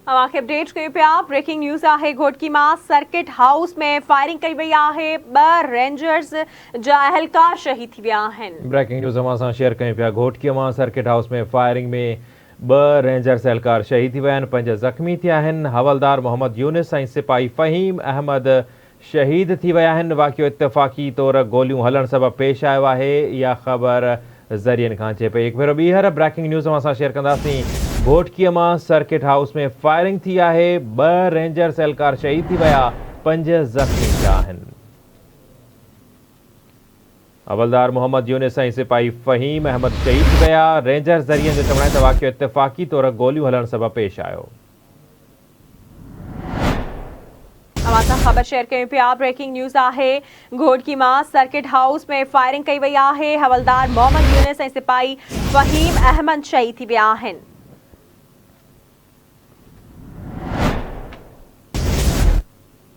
अवांखे update कयूं पिया। Breaking news आहे। घोटकी मां सर्किट हाउस में फायरिंग कई वई आहे। 2 रेंजर्स जा एहलकार शहीद थी विया आहिनि। ब्रेकिंग न्यूज़ असां शेयर कयूं पिया। घोटकी मां सर्किट हाउस में फायरिंग में 2 रेंजर्स एहलकार शहीद थी विया आहिनि, 5 ज़ख़्मी थिया आहिनि। हवलदार मोहम्मद यूनिस ऐं सिपाही फ़हीम अहमद शहीद थी विया आहिनि। वाक़ियो इत्तफ़ाक़ी तौर गोलियूं हलण सबबि पेश आयो आहे। इहा ख़बर ज़रियनि खां अचे पई। हिकु भेरो ॿीहर ब्रेकिंग न्यूज़ में असां शेयर कंदासीं। घोटकीअ मां सर्किट हाउस में फायरिंग थी आहे। 2 रेंजर्स एहलकार शहीद थी विया, 5 ज़ख़्मी थिया आहिनि। हवलदार मोहम्मद यूनिस ऐं सिपाही फ़हीम अहमद शहीद थी विया। रेंजर्स ज़रियनि जो चवणु आहे त वाक़ियो इत्तफ़ाक़ी तौर गोलियूं हलण सबबि पेश आयो। अवां ख़बर शेयर कयूं पिया। ब्रेकिंग न्यूज़ आहे। घोटकी मां सर्किट हाउस में फायरिंग कई वई आहे। हवलदार मोहम्मद यूनिस ऐं सिपाही फ़हीम अहमद शहीद थी विया आहिनि।